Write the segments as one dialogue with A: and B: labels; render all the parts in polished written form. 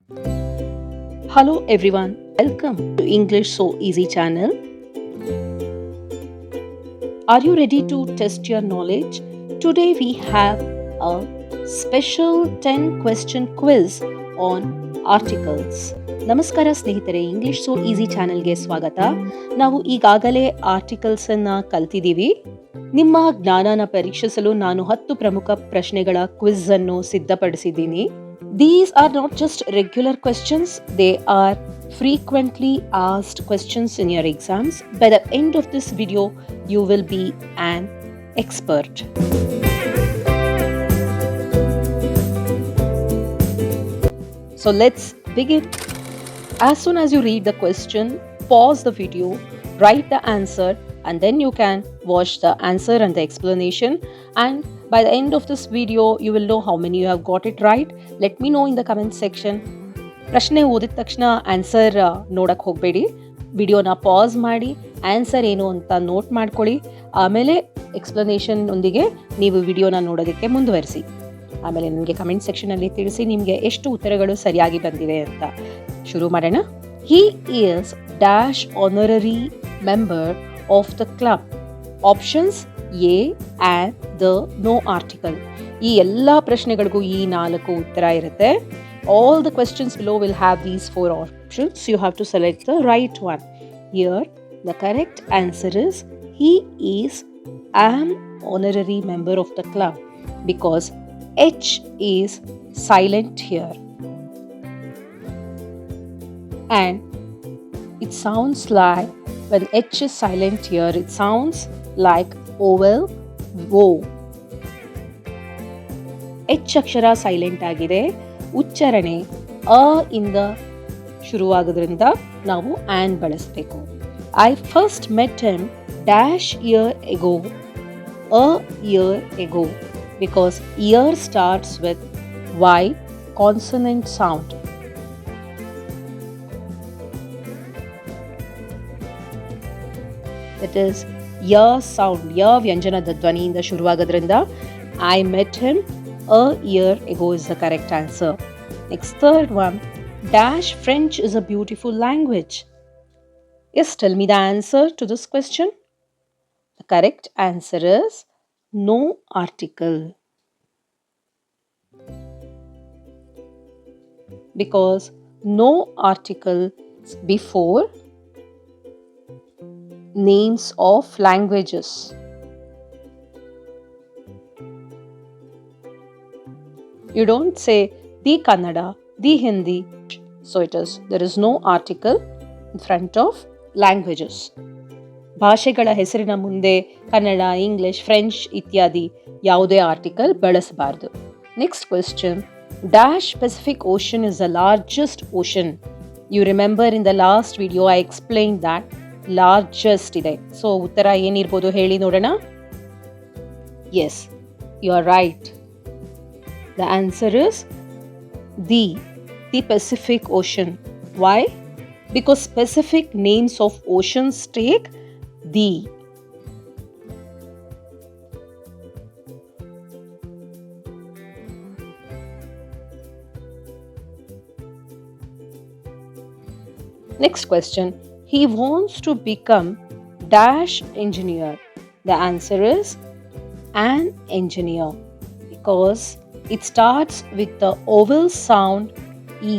A: Hello everyone, welcome to English So Easy channel. Are you ready to test your knowledge? Today we have a special 10 question quiz on articles. ನಮಸ್ಕಾರ ಸ್ನೇಹಿತರೆ, English so easy ಚಾನೆಲ್ಗೆ ಸ್ವಾಗತ. ನಾವು ಈಗಾಗಲೇ articles ಅನ್ನ ಕಲ್ತಿದ್ದೀವಿ. ನಿಮ್ಮ ಜ್ಞಾನನ ಪರೀಕ್ಷಿಸಲು ನಾನು 10 ಪ್ರಮುಖ ಪ್ರಶ್ನೆಗಳ ಕ್ವಿಜ್ ಅನ್ನು ಸಿದ್ಧಪಡಿಸಿದ್ದೀನಿ. These are not just regular questions, they are frequently asked questions in your exams. By the end of this video, you will be an expert. So let's begin. As soon as you read the question, pause the video, write the answer, and then you can watch the answer and the explanation. And by the end of this video, you will know how many you have got it right. Let me know in the comment section. ಪ್ರಶ್ನೆ ಓದಿದ ತಕ್ಷಣ answer ನೋಡಕ್ಕೆ ಹೋಗಬೇಡಿ. ವಿಡಿಯೋನ pass ಮಾಡಿ answer ಏನು ಅಂತ note ಮಾಡ್ಕೊಳ್ಳಿ. ಆಮೇಲೆ ಎಕ್ಸ್ಪ್ಲನೇಷನ್ ಒಂದಿಗೆ ನೀವು ವಿಡಿಯೋನ ನೋಡೋದಕ್ಕೆ ಮುಂದುವರಿಸಿ. ಆಮೇಲೆ ನನಗೆ ಕಮೆಂಟ್ ಸೆಕ್ಷನಲ್ಲಿ ತಿಳಿಸಿ ನಿಮಗೆ ಎಷ್ಟು ಉತ್ತರಗಳು ಸರಿಯಾಗಿ ಬಂದಿವೆ ಅಂತ. ಶುರು ಮಾಡೋಣ. He is dash honorary member of the club. Options A and the no article. ಈ ಎಲ್ಲ ಪ್ರಶ್ನೆಗಳಿಗೂ ಈ 4 ಉತ್ತರ ಇರುತ್ತೆ. All the questions below will have these 4 options. You have to select the right one. Here, the correct answer is he is an honorary member of the club because H is silent here. And it sounds like, when H is silent here, it sounds like oval O. H ಅಕ್ಷರ silent ಆಗಿದೆ. ಉಚ್ಚಾರಣೆ ಅ ಇಂದ ಶುರುವಾಗೋದ್ರಿಂದ ನಾವು an ಬಳಸಬೇಕು. I first met him dash year ago. A year ago because year starts with Y consonant sound. That is ಯ sound, ಯ ವ್ಯಂಜನದ ಧ್ವನಿಯಿಂದ ಶುರುವಾಗೋದ್ರಿಂದ I met him a year ago is the correct answer. Next, third one, dash French is a beautiful language. Yes, tell me the answer to this question. The correct answer is no article. Because no article before names of languages. You don't say the Kannada, the Hindi. So there is no article in front of languages. ಭಾಷೆಗಳ ಹೆಸರಿನ ಮುಂದೆ Kannada, English, French ಇತ್ಯಾದಿ ಯಾವುದೇ article ಬಳಸಬಾರದು. Next question, dash Pacific Ocean is the largest ocean. You remember in the last video I explain that largest ಇದೆ. So ಉತ್ತರ ಏನಿರ್ಬೋದು ಹೇಳಿ ನೋಡೋಣ. Yes, you are right. The answer is the Pacific Ocean. Why? Because specific names of oceans take the. Next question. He wants to become dash engineer. The answer is an engineer because it starts with the vowel sound E.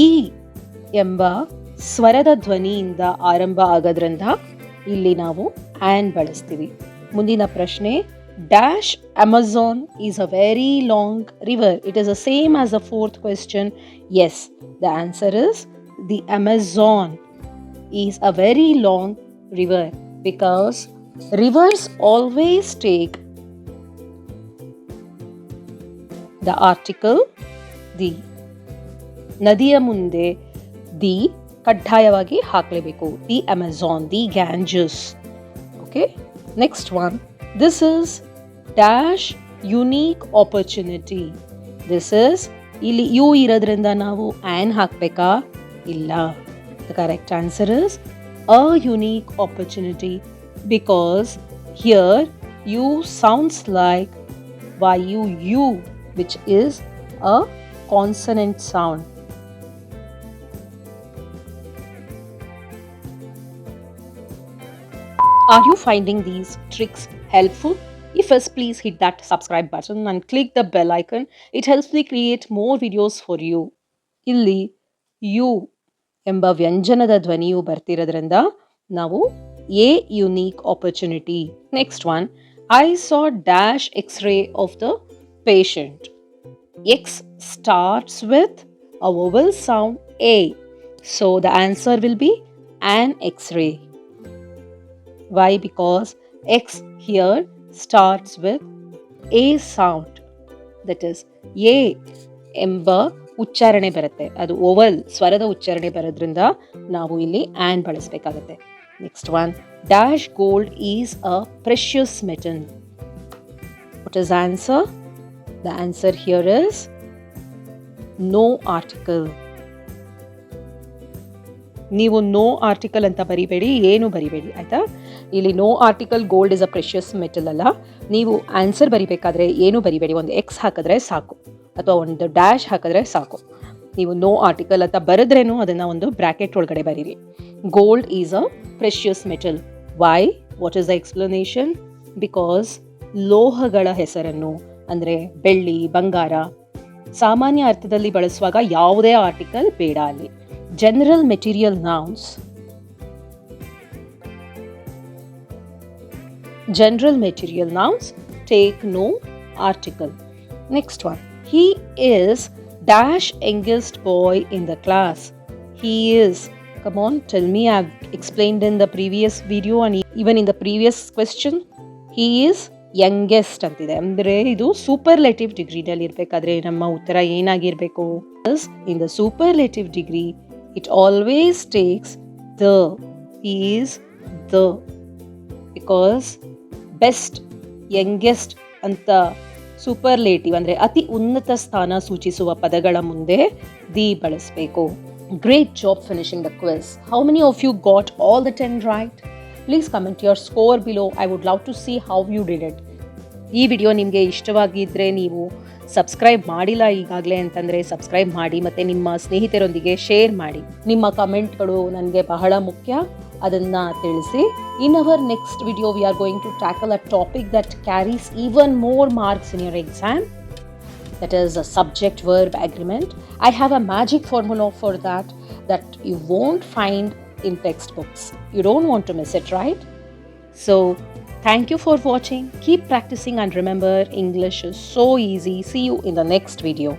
A: E ಎಂಬ ಸ್ವರದ ಧ್ವನಿಯಿಂದ ಆರಂಭ ಆಗೋದ್ರಿಂದ ಇಲ್ಲಿ ನಾವು on ಬಳಸ್ತೀವಿ. ಮುಂದಿನ ಪ್ರಶ್ನೆ, dash Amazon is a very long river. It is the same as the fourth question. Yes, the answer is the Amazon is a very long river because rivers always take the article the. ನದಿಯ ಮುಂದೆ the ಕಡ್ಡಾಯವಾಗಿ ಹಾಕಲೇಬೇಕು. The Amazon, the Ganges. Okay, next one, this is dash unique opportunity. This is, ಇಲ್ಲಿ U ಇರೋದ್ರಿಂದ ನಾವು an ಹಾಕಬೇಕಾ? ಇಲ್ಲ. The correct answer is a unique opportunity because here you sounds like YUU, which is a consonant sound. Are you finding these tricks helpful? If yes, please hit that subscribe button and click the bell icon. It helps me create more videos for you. ಇಲ್ಲಿ U ಎಂಬ ವ್ಯಂಜನದ ಧ್ವನಿಯು ಬರ್ತಿರೋದ್ರಿಂದ ನಾವು a unique opportunity. Next one, I saw dash X ray of the patient. X starts with a vowel sound A. So the answer will be an X-ray. Why? Because X here starts with A sound. That is A ಎಂಬ ಉಚ್ಚಾರಣೆ ಬರುತ್ತೆ. ಅದು Oval ಸ್ವರದ ಉಚ್ಚಾರಣೆ ಬರೋದ್ರಿಂದ ನಾವು ಇಲ್ಲಿ an ಬಳಸಬೇಕಾಗುತ್ತೆ. Next one, dash gold is a precious metal. What is answer? The answer here is no article. ನೀವು ನೋ ಆರ್ಟಿಕಲ್ ಅಂತ ಬರಿಬೇಡಿ, ಏನು ಬರಿಬೇಡಿ ಆಯಿತಾ. ಇಲ್ಲಿ no article gold is a precious metal ಅಲ್ಲ. ನೀವು ಆನ್ಸರ್ ಬರಿಬೇಕಾದ್ರೆ ಏನು ಬರಿಬೇಡಿ, ಒಂದು ಎಕ್ಸ್ ಹಾಕಿದ್ರೆ ಸಾಕು ಅಥವಾ ಒಂದು ಡ್ಯಾಶ್ ಹಾಕಿದ್ರೆ ಸಾಕು. ನೀವು ನೋ ಆರ್ಟಿಕಲ್ ಅಂತ ಬರೆದ್ರೇನು ಅದನ್ನು ಒಂದು ಬ್ರ್ಯಾಕೆಟ್ ಒಳಗಡೆ ಬರೀರಿ. Gold is a precious metal. Why? What is the explanation? Because ಲೋಹಗಳ ಹೆಸರನ್ನು ಅಂದರೆ ಬೆಳ್ಳಿ, ಬಂಗಾರ ಸಾಮಾನ್ಯ ಅರ್ಥದಲ್ಲಿ ಬಳಸುವಾಗ ಯಾವುದೇ ಆರ್ಟಿಕಲ್ ಬೇಡ ಅಲ್ಲಿ. General material nouns. General material nouns take no article. Next one, he is dash youngest boy in the class. He is, come on, tell me. I've explained in the previous video and even in the previous question. He is youngest ಅಂತಿದೆ ಅಂದರೆ ಇದು superlative ಡಿಗ್ರಿನಲ್ಲಿ ಇರಬೇಕಾದ್ರೆ ನಮ್ಮ ಉತ್ತರ ಏನಾಗಿರಬೇಕು? In the superlative degree it always takes the. Is the. Because best, youngest ಅಂತ superlative ಅಂದರೆ ಅತಿ ಉನ್ನತ ಸ್ಥಾನ ಸೂಚಿಸುವ ಪದಗಳ ಮುಂದೆ ದಿ ಬಳಸಬೇಕು. Great job finishing the quiz. How many of you got all the 10 right? Please comment your score below. I would love to see how you did it. ಈ ವಿಡಿಯೋ ನಿಮಗೆ ಇಷ್ಟವಾಗಿದ್ದರೆ ನೀವು ಸಬ್ಸ್ಕ್ರೈಬ್ ಮಾಡಿಲ್ಲ ಈಗಾಗಲೇ ಅಂತಂದರೆ ಸಬ್ಸ್ಕ್ರೈಬ್ ಮಾಡಿ ಮತ್ತು ನಿಮ್ಮ ಸ್ನೇಹಿತರೊಂದಿಗೆ ಶೇರ್ ಮಾಡಿ. ನಿಮ್ಮ ಕಮೆಂಟ್ಗಳು ನನಗೆ ಬಹಳ ಮುಖ್ಯ, ಅದನ್ನು ತಿಳಿಸಿ. In our next video we are going to tackle a topic that carries even more marks in your exam. That is a subject-verb agreement. I have a magic formula for that you won't find in textbooks. You don't want to miss it, right? So, thank you for watching. Keep practicing and remember, English is so easy. See you in the next video.